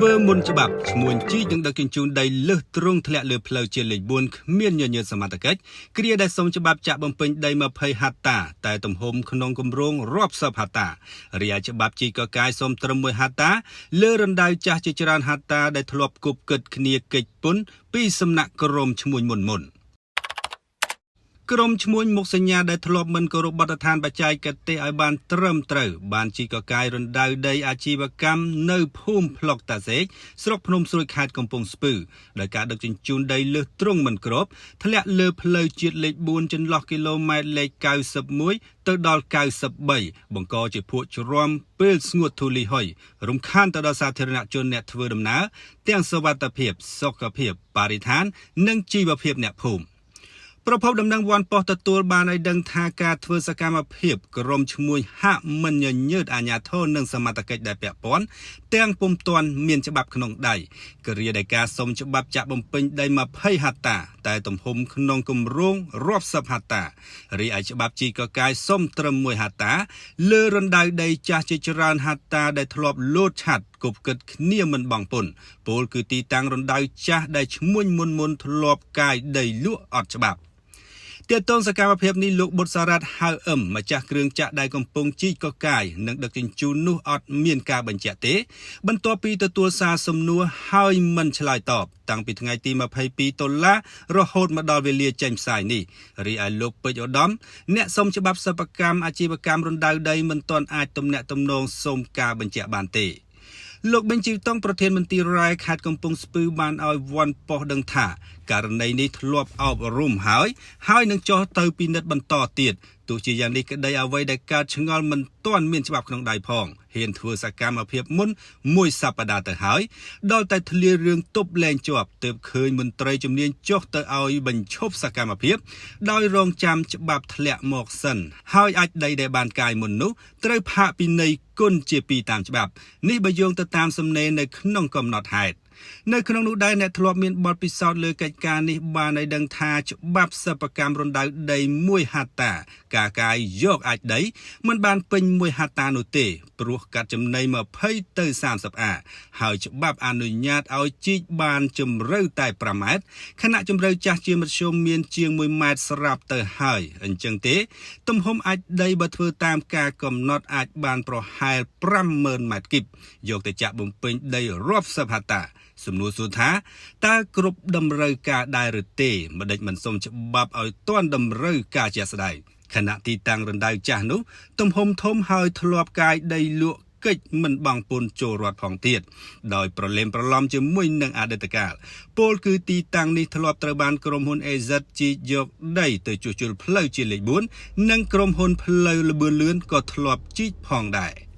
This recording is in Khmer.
ធ្វើមុនច្បាប់ឈ្មោះជីនឹងដឹកជញ្ជូនដីលើសទ្រង់ធ្លាក់លើផ្លូវជាលេខ4គ្មានញញើតសមត្ថកិច្ចគ្រាដែលសូមច្បាប់ចាក់បំពេញដី20ហត្តាតែទំហំក្នុងគម្រោងរាប់សិបហត្តារាយច្បាប់ជីកកាយសូមត្រឹម1ហត្តាលើរណ្ដៅចាស់ជាច្រើនហត្តាដែលធ្លាប់គប់គិតគ្នាកិច្ចពន្ធពីសំណាក់ក្រមឈ្មោះមុនក្រុមឈ្មោះមុខសញ្ញាដែលធ្លាប់មិនគោរពបទដ្ឋានបច្ចេកទេសឲ្យបានត្រឹមត្រូវបានជីកកាយរណ្ដៅដីអាជីវកម្មនៅភូមិផ្លុកតាសេកស្រុកភ្នំស្រួយខេត្តកំពង់ស្ពឺដោយការដឹកជញ្ជូនដីលើសទ្រង់មិនគ្រប់ធ្លាក់លើផ្លូវជាតិលេខ4ចន្លោះគីឡូម៉ែត្រលេខ91ទៅដល់93បង្កជាភក់ជ្រាំពេលស្ងួតធូលីហុយរំខានទៅដល់សាធារណជនអ្នកធ្វើដំណើរទាំងសុវត្ថិភាពសុខភាពបរិស្ថាននិងជីវភាពអ្នកភូមិប្រពន្ធដំណឹងវ៉ាន់ប៉ុស្តិ៍ទទួលបានឲ្យដឹងថាការធ្វើសកម្មភាពក្រុមឈ្មោះហាក់មិនញញើតអាជ្ញាធរនិងសមត្ថកិច្ចដែលពាក់ព័ន្ធទាំងពុំទាន់មានច្បាប់ក្នុងដៃគ្រាដែលការសុំច្បាប់ចាក់បំពេញដី20ហត្តាតែទំហំក្នុងគម្រោងរាប់សិបហត្តារីឯច្បាប់ជីកកាយសុំត្រឹម1ហត្តាលើរណ្ដៅដីចាស់ជាច្រើនហត្តាដែលធ្លាប់លោតឆាត់គប់គិតគ្នាមិនបង់ពន្ធពលគឺទីតាំងរណ្ដៅចាស់ដែលឈ្មោះមុនធ្លាប់កាយដីលក់អត់ច្បាប់ទាក់ទងសកម្មភាពនេះលោកបុត្រសារ៉ាត់ហៅម្ចាស់គ្រឿងចាក់ដែលកំពុងជីកកកាយនិងដឹកជញ្ជូននោះអត់មានការបញ្ជាក់ទេបន្ទាប់ពីទទួលសារសំណួរហើយមិនឆ្លើយតបតាំងពីថ្ងៃទី22តុលារហូតមកដល់វេលាចេញផ្សាយនេះរីឯលោកពេជ្រឧត្តមអ្នកសុំច្បាប់សិប្បកម្មអាជីវកម្មរណ្ដៅដីមិនទាន់អាចទំនាក់ទំនងសុំការបញ្ជាក់បានទេលោកប៊ិនជីវតុងប្រធានមន្ត្រីរាយខេត្តកំពង់ស្ពឺបានឲ្យវ៉ាន់ប៉ុស្តិ៍ដឹងថាករណីនេះធ្លាប់អប់រំហើយនឹងចោះទៅពិនិត្យបន្តទៀតទោះជាយ៉ាងនេះក្តីអ្វីដែលកើតឆ្ងល់មិនទាន់មានច្បាប់ក្នុងដៃផងហ៊ានធ្វើសកម្មភាពមុនមួយសប្តាហ៍ទៅហើយដល់តែធ្លារឿងទប់លែងជាប់ទើបឃើញមន្ត្រីជំនាញចុះទៅឲ្យបញ្ឈប់សកម្មភាពដោយរងចាំច្បាប់ធ្លាក់មកសិនហើយអាចដីដែលបានកាយមុននោះត្រូវផាកពិន័យគុណជា2តាមច្បាប់នេះបើយោងទៅតាមសំណេរនៅក្នុងកំណត់ហេតុនៅក្នុងនោះដែរអ្នកធ្លាប់មានបទពិសោធន៍លើកិច្ចការនេះបានឲ្យដឹងថាច្បាប់សិប្បកម្មរណ្ដៅដី1ហត្តាការកាយយកអាចដីមិនបានពេញ1ហត្តានោះទេព្រោះកាត់ចំណី20ទៅ30អាហើយច្បាប់អនុញ្ញាតឲ្យជីកបានជម្រៅតែ5ម៉ែត្រខណៈជម្រៅចាស់ជាមធ្យមមានជាង1ម៉ែត្រស្រាប់ទៅហើយអញ្ចឹងទេទំហំអាចដីបើធ្វើតាមការកំណត់អាចបានប្រហែល50000ម៉ែត្រគីបយកទៅចាក់បំពេញដីរាប់សិបហត្តាសំណួរសួរថាតើគ្រប់តម្រូវការដែរឬទេម្ដេចមិនសុំច្បាប់ឲ្យទាន់តម្រូវការជាក់ស្ដែងខណៈទីតាំងរណ្ដៅចាស់នោះទំហំធំហើយធ្លាប់កាយដីលក់កិច្ចមិនបង់ពន្ធចូលរដ្ឋផងទៀតដោយប្រឡំជាមួយនឹងអតីតកាលពលគឺទីតាំងនេះធ្លាប់ត្រូវបានក្រុមហ៊ុន AZ ជីកយកដីទៅជួសជុលផ្លូវជាលេខ4និងក្រុមហ៊ុនផ្លូវលបឿនលឿនក៏ធ្លាប់ជីកផងដែរ